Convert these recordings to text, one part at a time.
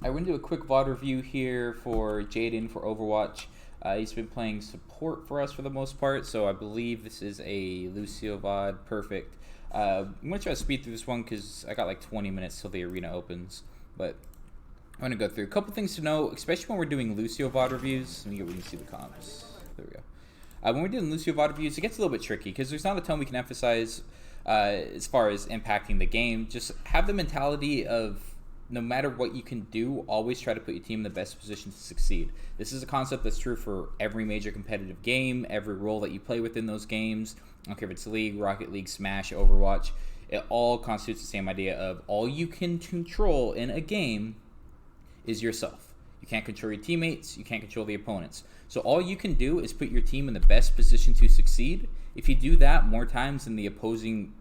I went to do a quick VOD review here for Jadon for Overwatch. He's been playing support for us for the most part, so I believe this is a Lucio VOD. Perfect. I'm going to try to speed through this one because I got like 20 minutes till the arena opens. But I'm going to go through a couple things to know, especially when we're doing Lucio VOD reviews. Let me get where you can see the comps. There we go. When we're doing Lucio VOD reviews, it gets a little bit tricky because there's not a ton we can emphasize as far as impacting the game. Just have the mentality of no matter what you can do, always try to put your team in the best position to succeed. This is a concept that's true for every major competitive game, every role that you play within those games. I don't care if it's League, Rocket League, Smash, Overwatch. It all constitutes the same idea of all you can control in a game is yourself. You can't control your teammates, you can't control the opponents. So all you can do is put your team in the best position to succeed. If you do that more times than the opposing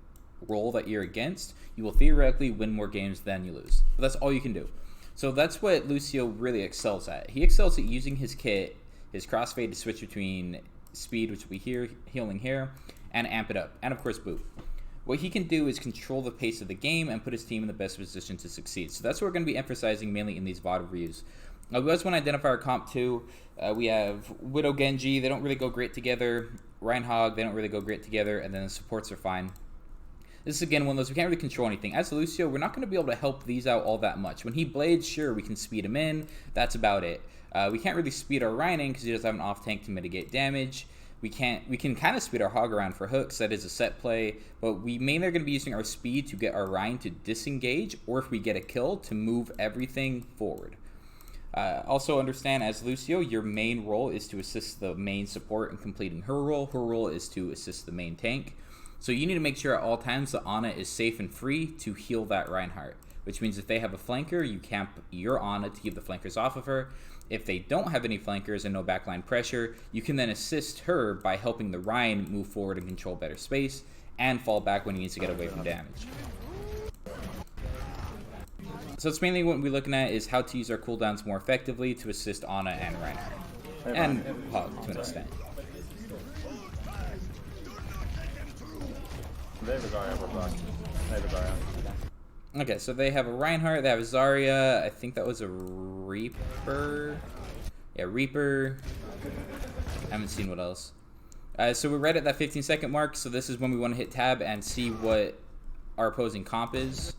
role that you're against, you will theoretically win more games than you lose. But that's all you can do. So that's what Lucio really excels at. He excels at using his kit, his crossfade, to switch between speed, which will be here, healing here, and amp it up, and of course boot. What he can do is control the pace of the game and put his team in the best position to succeed. So that's what we're going to be emphasizing mainly in these VOD reviews. We also want to identify our comp too. We have Widow Genji, they don't really go great together. Reinhog, they don't really go great together, and then the supports are fine. This is again one of those, we can't really control anything. As Lucio, we're not going to be able to help these out all that much. When he blades, sure, we can speed him in. That's about it. We can't really speed our Rein in because he doesn't have an off tank to mitigate damage. We can kind of speed our Hog around for hooks. That is a set play. But we mainly are going to be using our speed to get our Rein to disengage, or if we get a kill, to move everything forward. Also understand, as Lucio, your main role is to assist the main support in completing her role. Her role is to assist the main tank. So you need to make sure at all times that Ana is safe and free to heal that Reinhardt, which means if they have a flanker, you camp your Ana to keep the flankers off of her. If they don't have any flankers and no backline pressure, you can then assist her by helping the Rein move forward and control better space and fall back when he needs to get away from damage. So it's mainly what we're looking at is how to use our cooldowns more effectively to assist Ana and Reinhardt. And Hog to an extent. They have a Zarya. Okay, so they have a Reinhardt, they have a Zarya, I think that was a Reaper. Yeah, Reaper. I haven't seen what else. So we're right at that 15-second mark, so this is when we want to hit tab and see what our opposing comp is.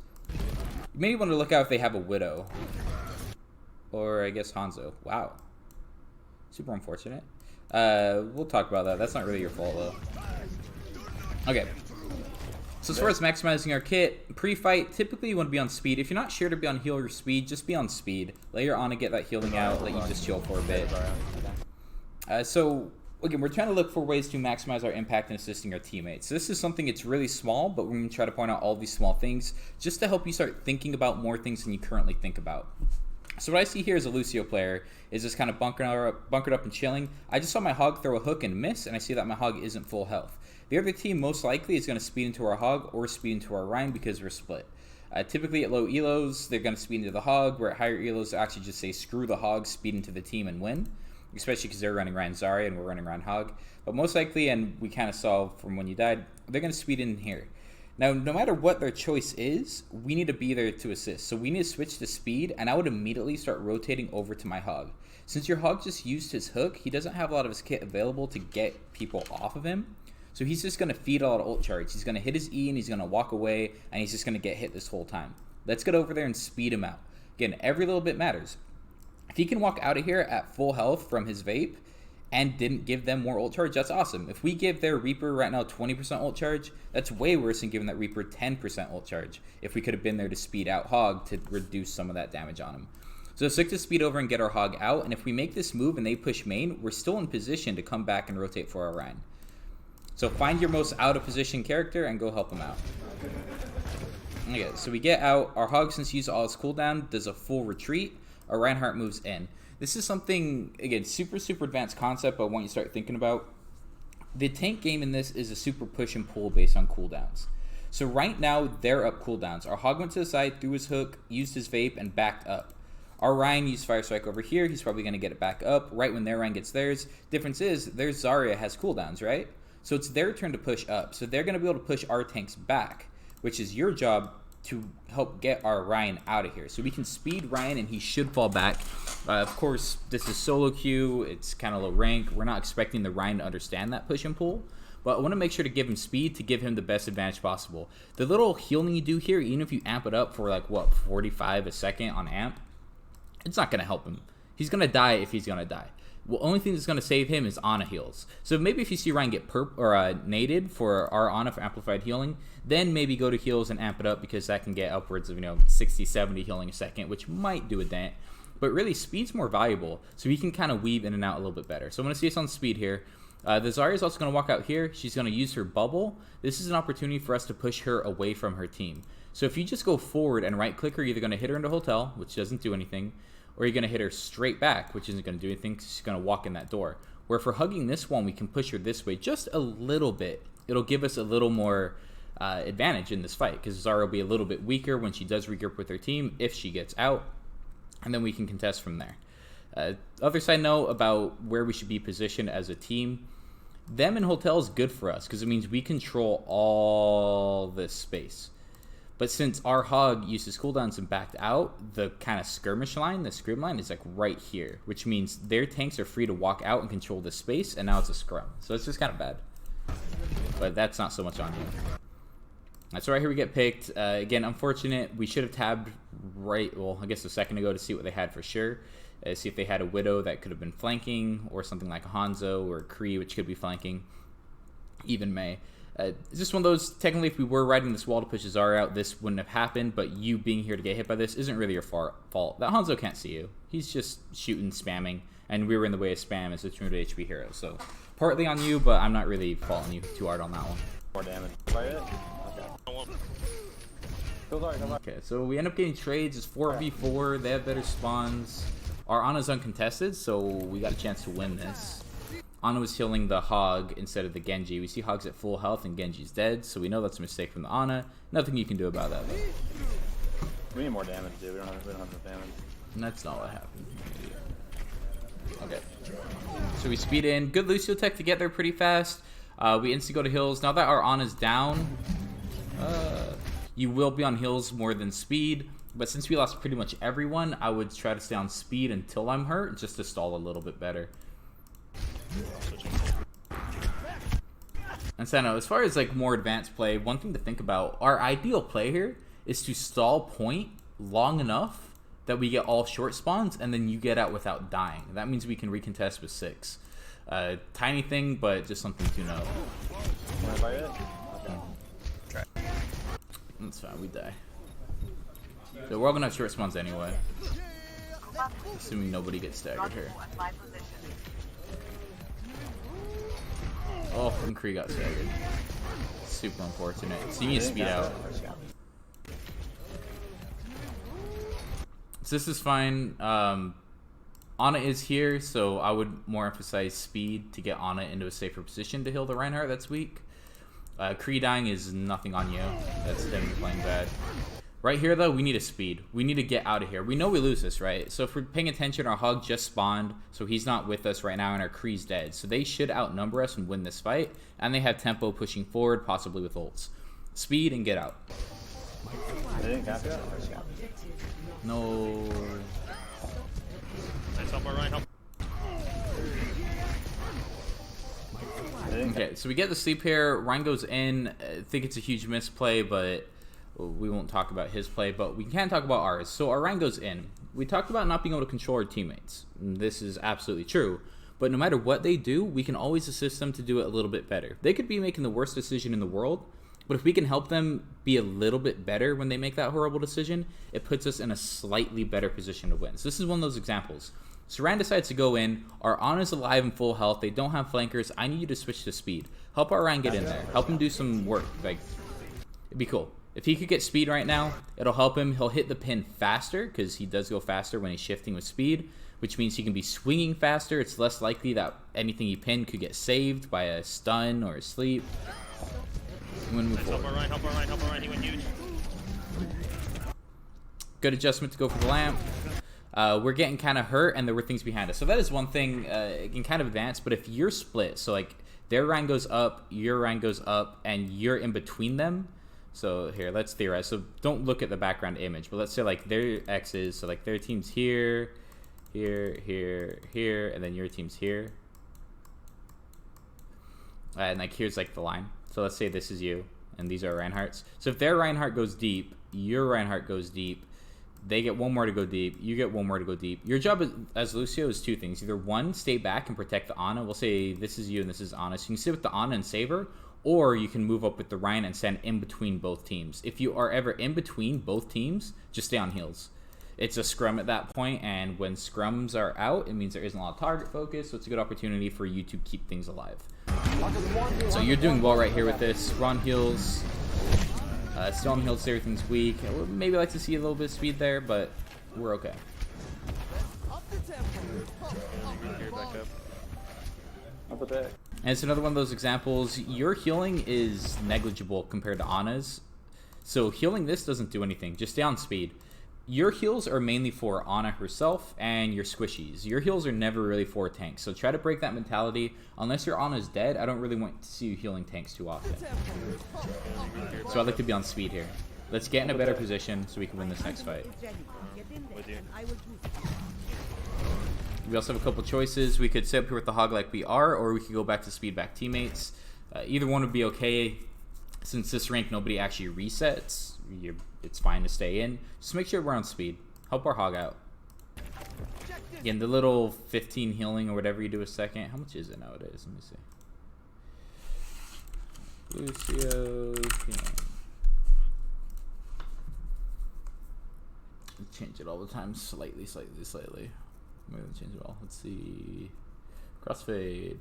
You may want to look out if they have a Widow. Or I guess Hanzo. Wow. Super unfortunate. We'll talk about that. That's not really your fault, though. Okay. So as far as maximizing our kit, pre-fight, typically you want to be on speed. If you're not sure to be on heal or speed, just be on speed. Let your Ana get that healing out, let you just chill for a bit. So, again, we're trying to look for ways to maximize our impact in assisting our teammates. So this is something that's really small, but we're going to try to point out all these small things just to help you start thinking about more things than you currently think about. So what I see here as a Lucio player is just kind of bunkered up and chilling. I just saw my Hog throw a hook and miss, and I see that my Hog isn't full health. The other team most likely is going to speed into our Hog or speed into our Rein because we're split. Typically at low elos, they're going to speed into the Hog, where at higher elos, they actually just say screw the Hog, speed into the team and win. Especially because they're running Rein Zarya and we're running Rein Hog. But most likely, and we kind of saw from when you died, they're going to speed in here. Now, no matter what their choice is, we need to be there to assist. So we need to switch to speed, and I would immediately start rotating over to my Hog. Since your Hog just used his hook, he doesn't have a lot of his kit available to get people off of him. So he's just going to feed a lot of ult charge. He's going to hit his E, and he's going to walk away, and he's just going to get hit this whole time. Let's get over there and speed him out. Again, every little bit matters. If he can walk out of here at full health from his vape and didn't give them more ult charge, that's awesome. If we give their Reaper right now 20% ult charge, that's way worse than giving that Reaper 10% ult charge if we could have been there to speed out Hog to reduce some of that damage on him. So stick to speed over and get our Hog out, and if we make this move and they push main, we're still in position to come back and rotate for our Rein. So find your most out of position character and go help them out. Okay, so we get out. Our Hog, since he used all his cooldown, does a full retreat. Our Reinhardt moves in. This is something, again, super advanced concept, but I want you to start thinking about. The tank game in this is a super push and pull based on cooldowns. So right now, they're up cooldowns. Our Hog went to the side, threw his hook, used his vape, and backed up. Our Rein used Fire Strike over here. He's probably going to get it back up right when their Rein gets theirs. Difference is, their Zarya has cooldowns, right? So it's their turn to push up. So they're going to be able to push our tanks back, which is your job to help get our Ryan out of here. So we can speed Ryan and he should fall back. Of course, this is solo queue. It's kind of low rank. We're not expecting the Ryan to understand that push and pull. But I want to make sure to give him speed to give him the best advantage possible. The little healing you do here, even if you amp it up for like, what, 45 a second on amp, it's not going to help him. He's going to die if he's going to die. The only thing that's going to save him is Ana heals. So maybe if you see Ryan get naded for our Ana for amplified healing, then maybe go to heals and amp it up because that can get upwards of 60, 70 healing a second, which might do a dent. But really, speed's more valuable, so he can kind of weave in and out a little bit better. So I'm going to see us on speed here. The Zarya is also going to walk out here. She's going to use her bubble. This is an opportunity for us to push her away from her team. So if you just go forward and right-click her, you're either going to hit her into hotel, which doesn't do anything, or you're going to hit her straight back, which isn't going to do anything because she's going to walk in that door. Where if we're hugging this one, we can push her this way just a little bit. It'll give us a little more advantage in this fight because Zarya will be a little bit weaker when she does regroup with her team if she gets out, and then we can contest from there. Other side note about where we should be positioned as a team. Them in hotel is good for us because it means we control all this space. But since our hog uses cooldowns and backed out, the kind of skirmish line, the scrim line, is like right here, which means their tanks are free to walk out and control this space, and now it's a scrum. So it's just kind of bad. But that's not so much on you. That's right here we get picked. Again, unfortunate. We should have tabbed right, well, I guess a second ago to see what they had for sure. See if they had a Widow that could have been flanking, or something like a Hanzo or a Kree, which could be flanking. Even May. It's just one of those, technically, if we were riding this wall to push Zarya out, this wouldn't have happened, but you being here to get hit by this isn't really your fault. That Hanzo can't see you. He's just shooting, spamming, and we were in the way of spam as a 200 HP hero. So, partly on you, but I'm not really faulting you too hard on that one. More damage. Okay, so we end up getting trades. It's 4v4. They have better spawns. Our Ana's uncontested, so we got a chance to win this. Ana was healing the Hog instead of the Genji. We see Hog's at full health and Genji's dead, so we know that's a mistake from the Ana. Nothing you can do about that, though. We need more damage, dude. We don't have enough damage. And that's not what happened. Okay. So we speed in. Good Lucio tech to get there pretty fast. We instantly go to hills. Now that our Ana's down, you will be on hills more than speed. But since we lost pretty much everyone, I would try to stay on speed until I'm hurt, just to stall a little bit better. And so, no, as far as like more advanced play, one thing to think about, our ideal play here is to stall point long enough that we get all short spawns, and then you get out without dying. That means we can recontest with 6. Tiny thing, but just something to know. Wanna fight it? Okay. That's fine, we die. So we're all gonna have short spawns anyway. Assuming nobody gets staggered here. Oh, and Kree got staggered. Super unfortunate. So you need to speed out. So this is fine. Ana is here, so I would more emphasize speed to get Ana into a safer position to heal the Reinhardt that's weak. Kree dying is nothing on you. That's him playing bad. Right here, though, we need a speed. We need to get out of here. We know we lose this, right? So if we're paying attention, our Hog just spawned, so he's not with us right now, and our Kree's dead. So they should outnumber us and win this fight, and they have tempo pushing forward, possibly with ults. Speed and get out. They didn't cap it? No. Okay, so we get the sleep here. Ryan goes in. I think it's a huge misplay, but we won't talk about his play, but we can talk about ours. So our Ryan goes in. We talked about not being able to control our teammates. This is absolutely true. But no matter what they do, we can always assist them to do it a little bit better. They could be making the worst decision in the world, but if we can help them be a little bit better when they make that horrible decision, it puts us in a slightly better position to win. So this is one of those examples. So Ryan decides to go in. Our Ana's alive and full health. They don't have flankers. I need you to switch to speed. Help our Ryan get in there. Help him do some work. Like, it'd be cool. If he could get speed right now, it'll help him. He'll hit the pin faster because he does go faster when he's shifting with speed, which means he can be swinging faster. It's less likely that anything he pinned could get saved by a stun or a sleep. I'm gonna move forward. Help our Ryan, he went huge. Good adjustment to go for the lamp. We're getting kind of hurt, and there were things behind us. So that is one thing, it can kind of advance, but if you're split, so like their Ryan goes up, your Ryan goes up, and you're in between them, So here, let's theorize. So don't look at the background image, but let's say like their X's, so like their team's here, here, here, here, and then your team's here. And like here's like the line. So let's say this is you, and these are Reinhardt's. So if their Reinhardt goes deep, your Reinhardt goes deep, they get one more to go deep, you get one more to go deep. Your job as Lucio is two things. Either one, stay back and protect the Ana. We'll say this is you and this is Ana. So you can sit with the Ana and save her, or you can move up with the Rein and stand in between both teams. If you are ever in between both teams, just stay on heals. It's a scrum at that point, and when scrums are out, it means there isn't a lot of target focus, so it's a good opportunity for you to keep things alive. So you're doing well right here with this. We're on heals. Still on heals, everything's weak. I would maybe like to see a little bit of speed there, but we're okay. And it's another one of those examples. Your healing is negligible compared to Ana's. So healing this doesn't do anything. Just stay on speed. Your heals are mainly for Ana herself and your squishies. Your heals are never really for tanks. So try to break that mentality. Unless your Ana's dead, I don't really want to see you healing tanks too often. So I'd like to be on speed here. Let's get in a better position so we can win this next fight. We also have a couple choices. We could sit up here with the hog like we are, or we could go back to speed back teammates. Either one would be okay. Since this rank nobody actually resets, it's fine to stay in. Just make sure we're on speed. Help our hog out. Again, the little 15 healing or whatever you do a second. How much is it nowadays? Let me see. Lucio healing. Change it all the time. Slightly. I'm going to change it all. Let's see. Crossfade.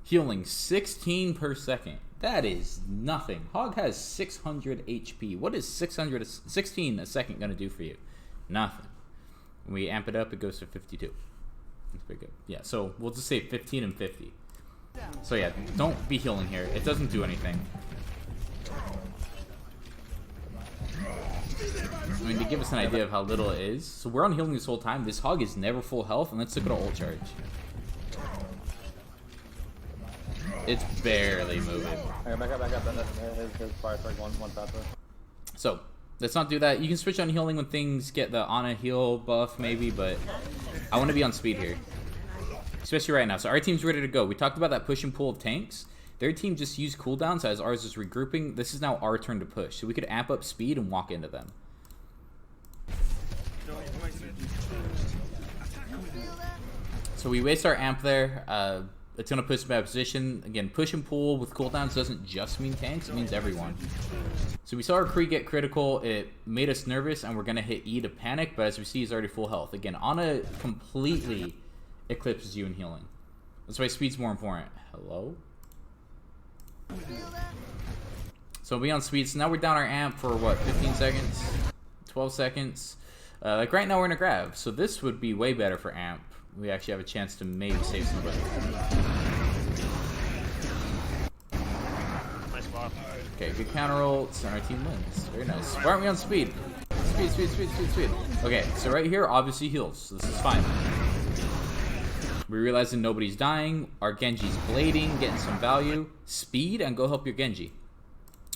Healing 16 per second. That is nothing. Hog has 600 HP. What is 16 a second going to do for you? Nothing. When we amp it up, it goes to 52. That's pretty good. Yeah, so we'll just say 15 and 50. So yeah, don't be healing here. It doesn't do anything. I mean, to give us an idea of how little it is. So we're on healing this whole time. This hog is never full health, and let's look at our ult charge. It's barely moving. Back up. His fire's like one faster. So, let's not do that. You can switch on healing when things get the Ana heal buff, maybe, but I want to be on speed here. Especially right now. So our team's ready to go. We talked about that push and pull of tanks. Their team just used cooldowns as ours is regrouping. This is now our turn to push. So we could amp up speed and walk into them. So we waste our amp there. It's going to put us in a bad position. Again, push and pull with cooldowns doesn't just mean tanks, it means everyone. So we saw our Kree get critical. It made us nervous, and we're going to hit E to panic, but as we see, he's already full health. Again, Ana completely eclipses you in healing. That's why speed's more important. Hello? So we on speed. So now we're down our amp for, what, 15 seconds? 12 seconds? Like right now we're in a grab, so this would be way better for amp. We actually have a chance to maybe save somebody. Nice spot. Okay, good counter ults, and our team wins. Very nice. Why aren't we on speed? Speed. Okay, so right here, obviously heals. So this is fine. We realize that nobody's dying. Our Genji's blading, getting some value. Speed, and go help your Genji.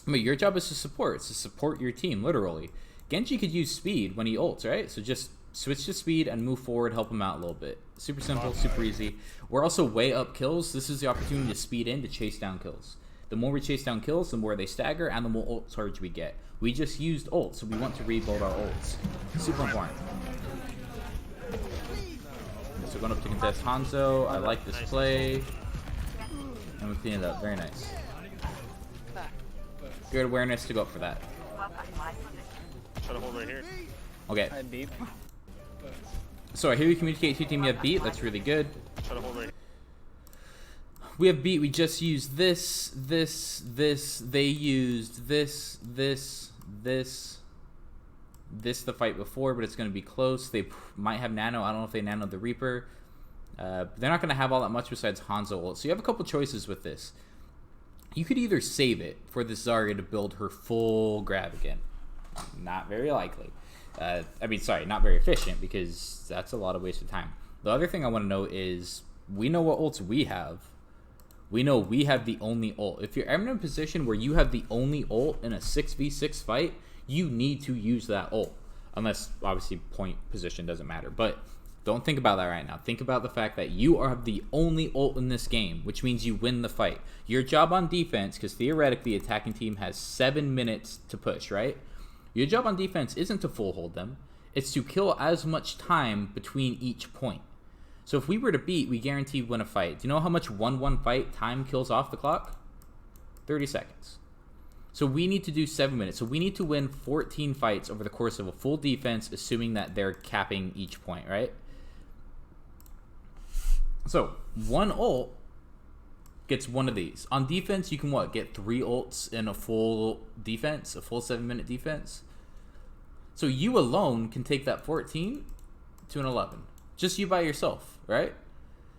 I mean, your job is to support. It's to support your team, literally. Genji could use speed when he ults, right? So just switch to speed and move forward, help him out a little bit. Super simple, super easy. We're also way up kills. This is the opportunity to speed in to chase down kills. The more we chase down kills, the more they stagger, and the more ult charge we get. We just used ult, so we want to rebuild our ults. Super important. So going up to contest Hanzo. I like this play. And we clean it up. Very nice. Good awareness to go up for that. Try to hold right here. Okay. I had beat. So I hear you communicate to your team you have beat. That's really good. Try to hold right here. We have beat. We just used this. They used this the fight before, but it's going to be close. They might have nano. I don't know if they nano the Reaper. They're not going to have all that much besides Hanzo ult. So you have a couple choices with this. You could either save it for this Zarya to build her full grab again. Not very likely. Not very efficient, because that's a lot of wasted time. The other thing I want to know is, we know what ults we have. we know we have the only ult. If you're ever in a position where you have the only ult in a 6v6 fight, you need to use that ult. Unless, obviously, point position doesn't matter. But don't think about that right now. Think about the fact that you are the only ult in this game, which means you win the fight. Your job on defense, because theoretically, the attacking team has 7 minutes to push, right? Your job on defense isn't to full hold them. It's to kill as much time between each point. So if we were to beat, we guarantee win a fight. Do you know how much 1-1 fight time kills off the clock? 30 seconds. So we need to do 7 minutes. So we need to win 14 fights over the course of a full defense, assuming that they're capping each point, right? So one ult gets one of these. On defense, you can what? Get 3 ults in a full defense, a full 7-minute defense. So you alone can take that 14 to an 11. Just you by yourself, right?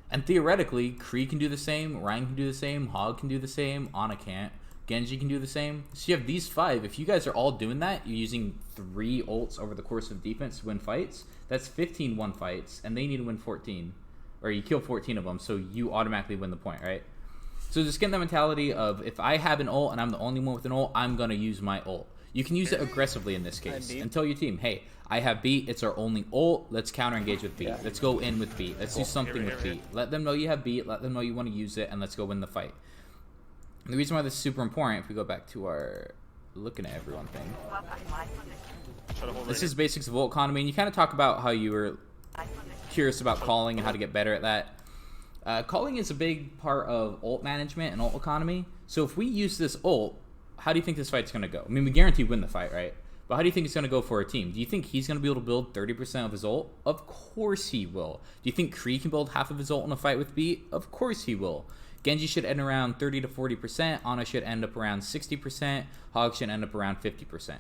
And theoretically, Kree can do the same, Ryan can do the same, Hog can do the same, Ana can't, Genji can do the same. So you have these 5. If you guys are all doing that, you're using 3 ults over the course of defense to win fights. That's 15 1 fights, and they need to win 14. Or you kill 14 of them, so you automatically win the point, right? So just get the mentality of, if I have an ult and I'm the only one with an ult, I'm going to use my ult. You can use it aggressively in this case. And tell your team, hey, I have beat, it's our only ult, let's counter engage with beat. Let's go in with beat. Let's do something with beat. Let them know you have beat, let them know you want to use it, and let's go win the fight. And the reason why this is super important, if we go back to our looking at everyone thing. This is basics of ult economy, and you kind of talk about how you were curious about calling and how to get better at that. Calling is a big part of ult management and ult economy. So if we use this ult, how do you think this fight's going to go? I mean, we guarantee win the fight, right? But how do you think it's going to go for our team? Do you think he's going to be able to build 30% of his ult? Of course he will. Do you think Kree can build half of his ult in a fight with beat? Of course he will. Genji should end around 30 to 40%. Ana should end up around 60%. Hog should end up around 50%.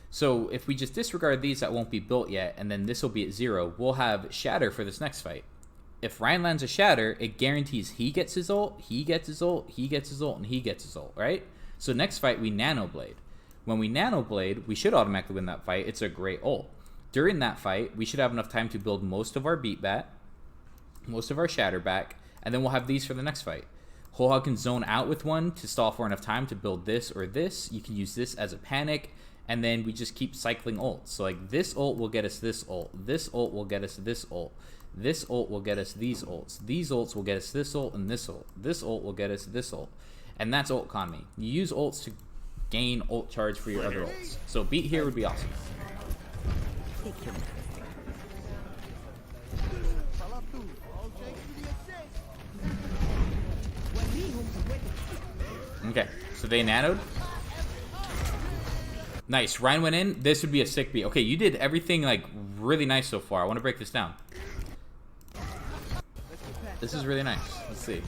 So if we just disregard these that won't be built yet, and then this will be at 0, we'll have Shatter for this next fight. If Ryan lands a Shatter, it guarantees he gets his ult, he gets his ult, he gets his ult, and he gets his ult, right? So next fight, we Nano Blade. When we Nano Blade, we should automatically win that fight. It's a great ult. During that fight, we should have enough time to build most of our Beat Bat, most of our Shatter back, and then we'll have these for the next fight. Whole Hog can zone out with one to stall for enough time to build this or this. You can use this as a panic, and then we just keep cycling ults. So like this ult will get us this ult. This ult will get us this ult. This ult will get us these ults. These ults will get us this ult and this ult. This ult will get us this ult. And that's ult economy. You use ults to gain ult charge for your other ults. So beat here would be awesome. Okay, so they nanoed. Nice, Ryan went in. This would be a sick beat. Okay, you did everything like really nice so far. I want to break this down. This is really nice. Let's see.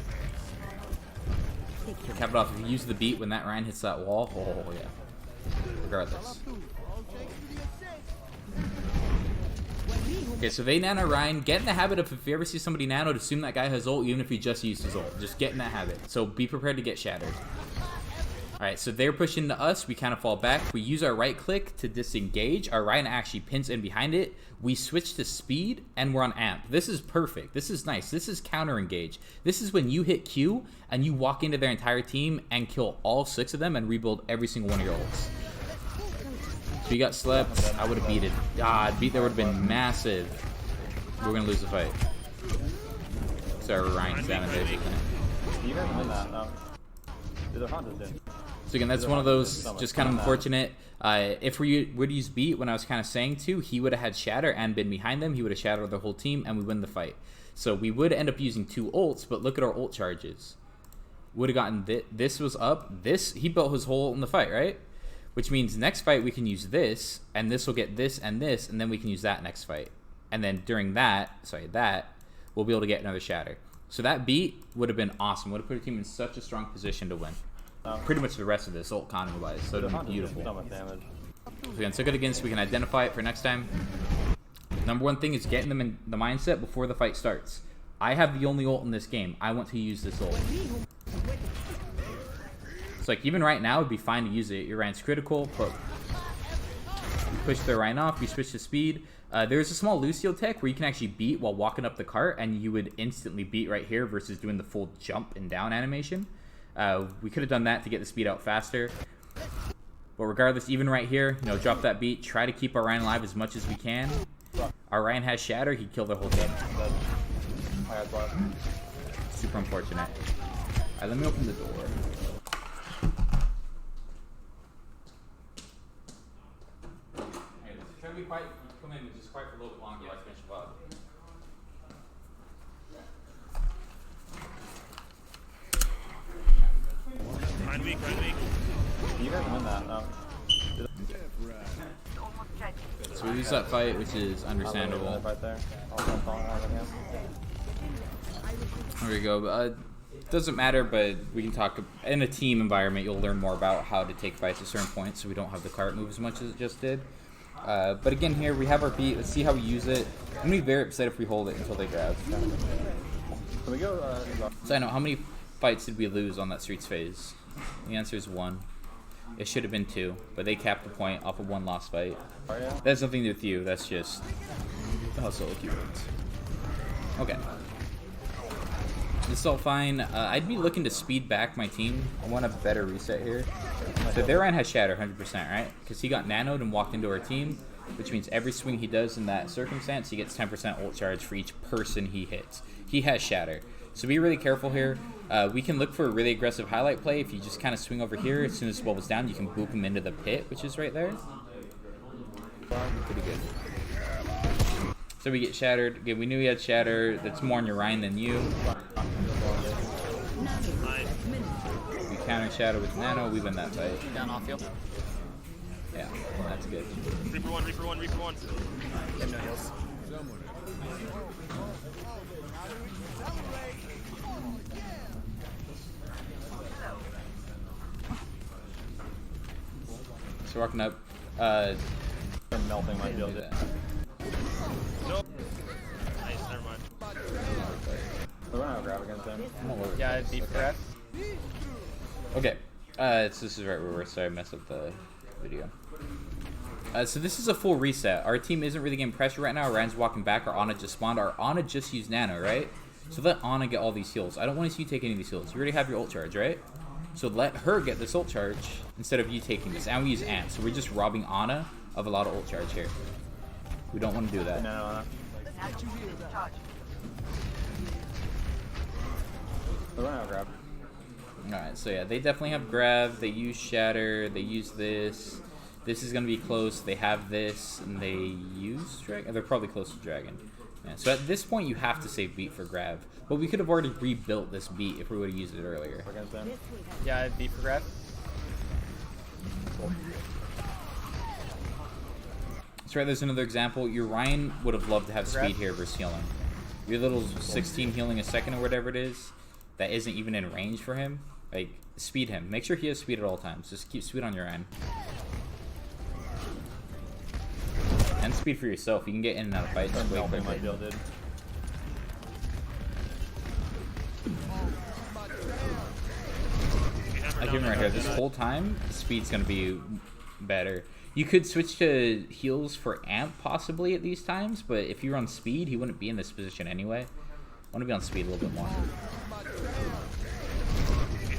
Cap it off. If you use the beat when that Ryan hits that wall, oh yeah. Regardless. Okay, so they nano Ryan. Get in the habit of, if you ever see somebody nano, to assume that guy has ult, even if he just used his ult. Just get in that habit. So be prepared to get shattered. Alright, so they're pushing to us. We kind of fall back. We use our right click to disengage. Our Ryan actually pins in behind it. We switch to speed, and we're on amp. This is perfect. This is nice. This is counter engage. This is when you hit Q, and you walk into their entire team and kill all 6 of them and rebuild every single one of your ults. So you got slept. I would have beat it. God, beat there would have been massive. We're going to lose the fight. Sorry, Ryan's down in there. You guys win that, no. The Hunters did. So again, that's one of those just kind of unfortunate. If we would use beat, when I was kind of saying too, he would have had Shatter and been behind them. He would have shattered the whole team, and we win the fight. So we would end up using 2 ults, but look at our ult charges. Would have gotten this was up. This, he built his whole ult in the fight, right? Which means next fight we can use this, and this will get this, and then we can use that next fight. And then during that, we'll be able to get another Shatter. So that beat would have been awesome. Would have put a team in such a strong position to win. Pretty much the rest of this, ult economy wise. So it'd be beautiful. So again, so good against, we can identify it for next time. Number one thing is getting them in the mindset before the fight starts. I have the only ult in this game. I want to use this ult. So like even right now, it'd be fine to use it. Your Ryan's critical, but we push their Ryan off. We switch to speed. There's a small Lucio tech where you can actually beat while walking up the cart, and you would instantly beat right here versus doing the full jump and down animation. We could have done that to get the speed out faster. But regardless, even right here, you know, drop that beat. Try to keep our Ryan alive as much as we can. Our Ryan has Shatter. He'd kill their whole team. Super unfortunate. Alright, let me open the door. Try to be quiet. Come in just quiet for a little bit longer. Let's finish the vlog. Grind weak, grind weak. You guys win that, no. So we lose that fight, which is understandable. Right there. There we go. Doesn't matter, but we can talk. In a team environment, you'll learn more about how to take fights at certain points, so we don't have the cart move as much as it just did. But again, here we have our beat. Let's see how we use it. I'm gonna be very upset if we hold it until they grab. Can we go? So I know, how many fights did we lose on that streets phase? The answer is 1. It should have been 2, but they capped the point off of 1 lost fight. That's nothing to do with you. That's just hustle keywords. Okay. It's all fine. I'd be looking to speed back my team. I want a better reset here. So their Ryan has Shatter 100%, right? Because he got nanoed and walked into our team, which means every swing he does in that circumstance, he gets 10% ult charge for each person he hits. He has Shatter. So be really careful here. We can look for a really aggressive highlight play. If you just kind of swing over here, as soon as the ball was down, you can boop him into the pit, which is right there. Pretty good. So we get Shattered. Again, we knew he had Shatter. That's more on your Ryan than you. We counter Shadow with Nano. We win that fight. Down off field. Yeah, that's good. Reaper 1, Reaper 1, Reaper 1. They have no heals. So walking up. Melting my field. Nope. Nice, never mind. We're gonna grab against him. Yeah, I'd be correct. Okay. So this is right where we're. Sorry, I messed up the video. So this is a full reset. Our team isn't really getting pressure right now. Ryan's walking back. Our Ana just spawned. Our Ana just used Nano, right? So let Ana get all these heals. I don't want to see you take any of these heals. You already have your ult charge, right? So let her get this ult charge instead of you taking this. And we use Ant. So we're just robbing Ana of a lot of ult charge here. We don't want to do that. No. We're gonna grab. Alright, so yeah, they definitely have grab, they use Shatter, they use this. This is gonna be close, they have this, and they use Dragon. They're probably close to Dragon. Yeah, so at this point you have to save beat for grab. But we could have already rebuilt this beat if we would have used it earlier. Against him. Yeah, I'd be for grab. So right, there's another example. Your Ryan would have loved to have speed here versus healing. Your little 16 healing a second or whatever it is, that isn't even in range for him. Like, speed him. Make sure he has speed at all times. Just keep speed on your end. And speed for yourself. You can get in and out of fights way Melting my quickly. field, dude. Like even right here, this whole time, speed's gonna be better. You could switch to heals for Amp possibly at these times, but if you're on speed, he wouldn't be in this position anyway. I want to be on speed a little bit more.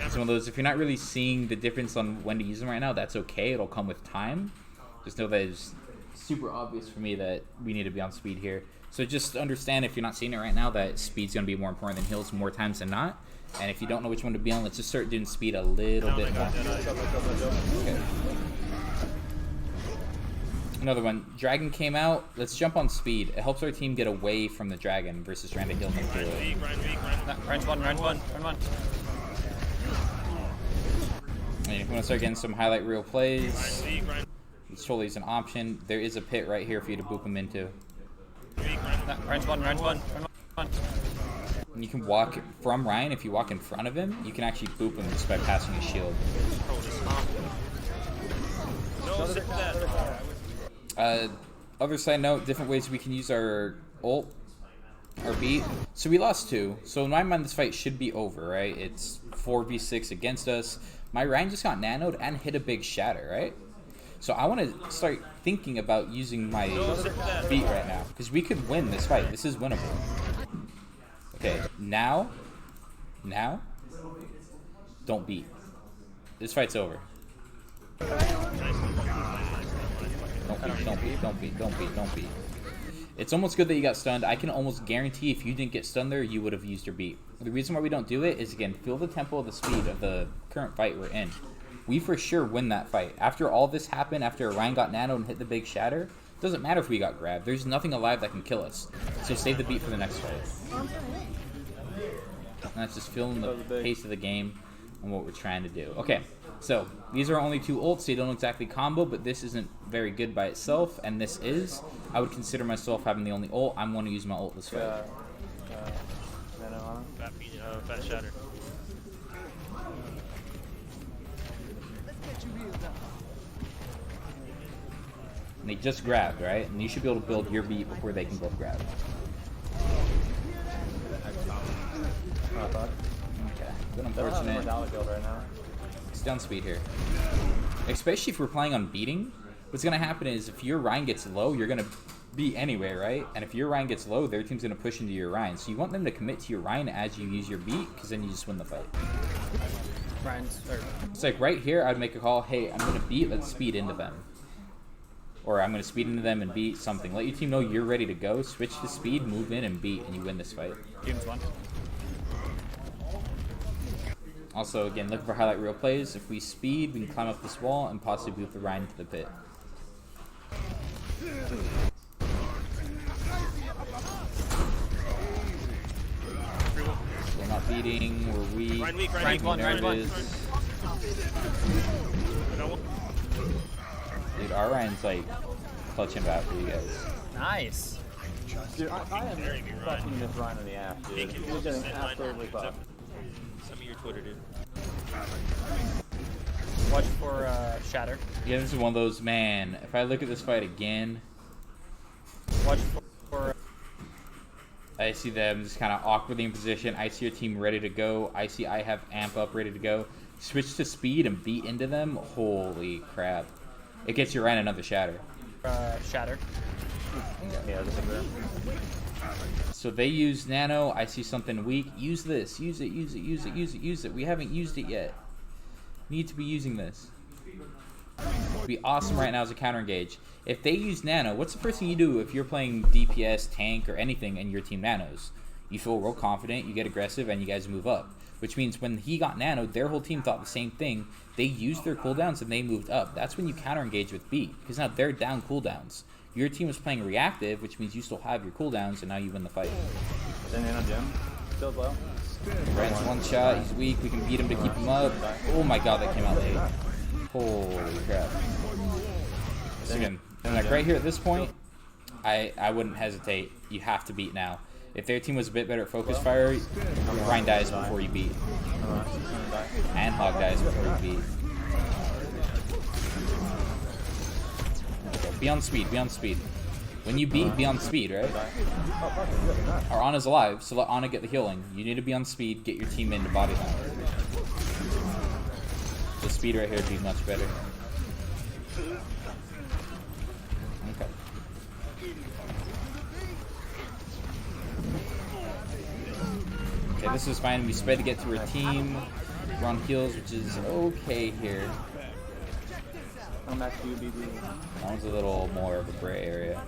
It's one of those, if you're not really seeing the difference on when to use them right now, that's okay. It'll come with time. Just know that it's super obvious for me that we need to be on speed here. So just understand, if you're not seeing it right now, that speed's going to be more important than heals more times than not. And if you don't know which one to be on, let's just start doing speed a little bit more. Okay. Another one. Dragon came out. Let's jump on speed. It helps our team get away from the dragon versus trying to heal them through it. Range one, range one, range one. And if you want to start getting some highlight reel plays, it's totally is an option. There is a pit right here for you to boop them into. Range one, range one, range one. And you can walk from Ryan. If you walk in front of him, you can actually boop him just by passing his shield. Other side note, different ways we can use our ult, our beat. So we lost 2. So in my mind, this fight should be over, right? It's 4v6 against us. My Ryan just got nanoed and hit a big shatter, right? So I want to start thinking about using my beat right now, because we could win this fight. This is winnable. Okay, now, don't beat. This fight's over. Don't beat. It's almost good that you got stunned. I can almost guarantee if you didn't get stunned there, you would have used your beat. The reason why we don't do it is, again, feel the tempo of the speed of the current fight we're in. We for sure win that fight. After all this happened, after Ryan got nanoed and hit the big shatter, doesn't matter if we got grabbed. There's nothing alive that can kill us. So save the beat for the next fight. And that's just feeling the pace of the game and what we're trying to do. Okay, so these are only 2 ults. They don't exactly combo, but this isn't very good by itself, and this is. I would consider myself having the only ult. I'm going to use my ult this fight. Fat shatter. And they just grabbed, right? And you should be able to build your beat before they can both grab. Okay, good unfortunate. It's down speed here. Especially if we're playing on beating, what's going to happen is if your Ryan gets low, you're going to beat anyway, right? And if your Ryan gets low, their team's going to push into your Ryan. So you want them to commit to your Ryan as you use your beat, because then you just win the fight. It's like right here, I'd make a call, hey, I'm going to beat, let's speed into them. Or I'm going to speed into them and beat something. Let your team know you're ready to go, switch to speed, move in, and beat, and you win this fight. Game's won. Also, again, looking for highlight reel plays. If we speed, we can climb up this wall and possibly move the Ryan to the pit. We're not beating, we're weak. Ryan weak. Nervous. Dude, our Ryan's like clutching back for you guys. Nice. Dude, I am fucking this Ryan in the ass, dude. He's getting absolutely fucked. Send me your Twitter, dude. Watch for shatter. Yeah, this is one of those, man, if I look at this fight again, Watch for I see them just kind of awkwardly in position. I see your team ready to go. I see I have amp up ready to go. Switch to speed and beat into them. Holy crap. It gets your Ryan another shatter. shatter. Yeah, this is there. So they use nano. I see something weak. Use this. Use it. We haven't used it yet. Need to be using this. It'd be awesome right now as a counter engage. If they use nano, what's the first thing you do if you're playing DPS, tank, or anything and your team nanos? You feel real confident, you get aggressive, and you guys move up. Which means when he got nanoed, their whole team thought the same thing. They used their cooldowns and they moved up. That's when you counter engage with beat, because now they're down cooldowns. Your team was playing reactive, which means you still have your cooldowns, and now you win the fight. Then nano Jim. Still low. Ryan's one shot, he's weak, we can beat him to keep him up. Oh my god, that came out late. Holy crap. So again, and like right here at this point, I wouldn't hesitate. You have to beat now. If their team was a bit better at focus fire, Ryan dies before you beat. And Hog dies before you beat. Okay, be on speed, be on speed. When you beat, be on speed, right? Our Ana's alive, so let Ana get the healing. You need to be on speed, get your team into body line. The speed right here would be much better. Okay. Okay, this is fine. We sped to get to our team. We're on heals, which is okay here. Come back to you, BB. That one's a little more of a gray area.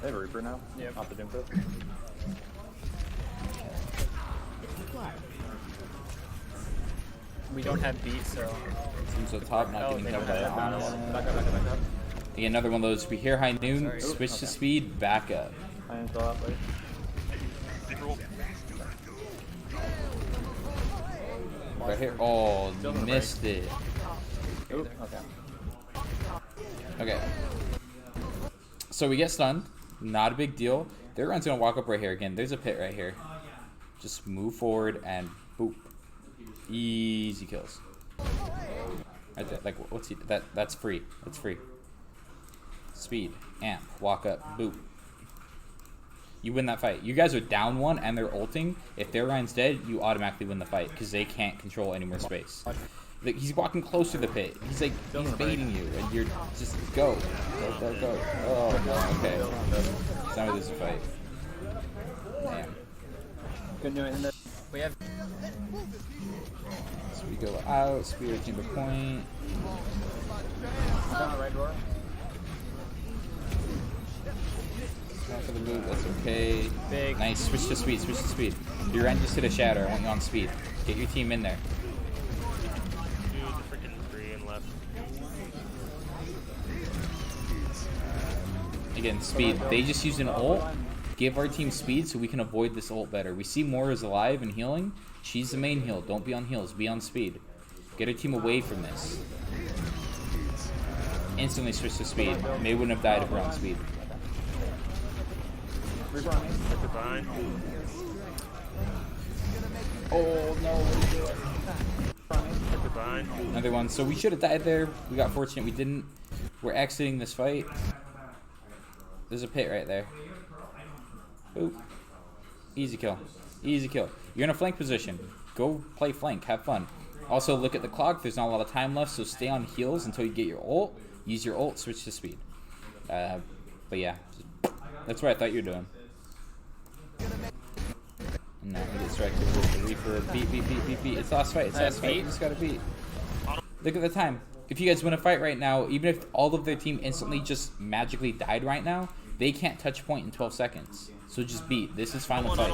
They have a Reaper now? Yep. Off the Doom Pit. We don't have beat, so Teams up top, not getting covered by Ana. Back up. Again, another one of those. We hear high noon, Sorry. switch to speed, back up. I am still up, wait. Right here. Oh, missed it. Ooh, okay. Okay. So we get stunned. Not a big deal. Their run's gonna walk up right here again. There's a pit right here. Just move forward and boop. Easy kills. Right there. Like what's he? That's free. That's free. Speed. Amp. Walk up. Boop. You win that fight. You guys are down one and they're ulting. If their Ryan's dead, you automatically win the fight because they can't control any more space. Like, he's walking closer to the pit. He's like, he's baiting you, and you're just go. Go. Oh, no, okay. Now there's a fight. Damn. Couldn't do anything. We have. So we go out, Spirit chamber point. Down the right door. Going for the move, that's okay. Big. Nice, switch to speed. Your end just hit a shatter, I want you on speed. Get your team in there. Dude, the freaking 3 and left. Again, speed. They just used an ult. Give our team speed so we can avoid this ult better. We see Moira's alive and healing. She's the main heal. Don't be on heals. Be on speed. Get our team away from this. Instantly switch to speed. They wouldn't have died if we're on speed. Victor behind. Oh, no. Victor behind. Another one. So we should have died there. We got fortunate we didn't. We're exiting this fight. There's a pit right there. Oop. Easy kill. Easy kill. You're in a flank position. Go play flank. Have fun. Also, look at the clock. There's not a lot of time left, so stay on heals until you get your ult. Use your ult, switch to speed. But yeah. That's what I thought you were doing. And now we get distracted with the Reaper. Beat. It's last fight. You just gotta beat. Look at the time. If you guys win a fight right now, even if all of their team instantly just magically died right now, they can't touch point in 12 seconds. So just beat. This is final fight.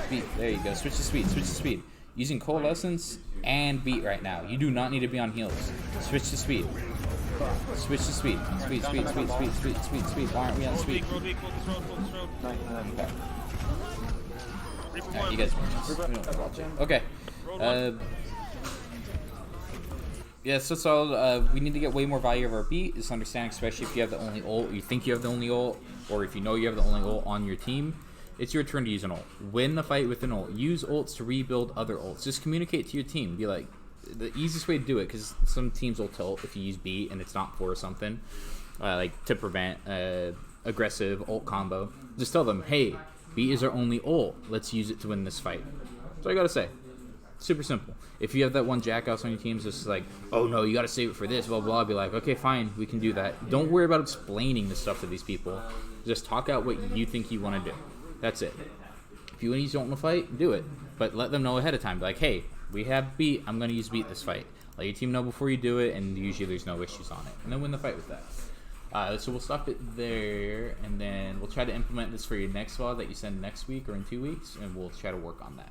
Beat. There you go. Switch to speed. Using Coalescence and beat right now. You do not need to be on heals. Switch to speed. Speed. Why aren't we on speed? Road, focus road. Okay. Reaper Alright, one. you guys watch it. Okay. Yeah, so solid. We need to get way more value of our beat. It's understanding, especially if you have the only ult, you think you have the only ult, or if you know you have the only ult on your team. It's your turn to use an ult. Win the fight with an ult. Use ults to rebuild other ults. Just communicate to your team. Be like, the easiest way to do it, because some teams will tilt if you use beat and it's not for something, like to prevent aggressive ult combo. Just tell them, hey, beat is our only ult. Let's use it to win this fight. That's all I gotta say. Super simple. If you have that one jackass on your team, it's just like, oh no, you gotta save it for this, blah blah. Be like, okay, fine, we can do that. Don't worry about explaining this stuff to these people. Just talk out what you think you want to do. That's it. If you want to use ult in a fight, do it. But let them know ahead of time. Be like, hey, we have beat. I'm gonna use beat this fight. Let your team know before you do it, and usually there's no issues on it. And then win the fight with that. So we'll stop it there, and then we'll try to implement this for your next VOD that you send next week or in 2 weeks, and we'll try to work on that.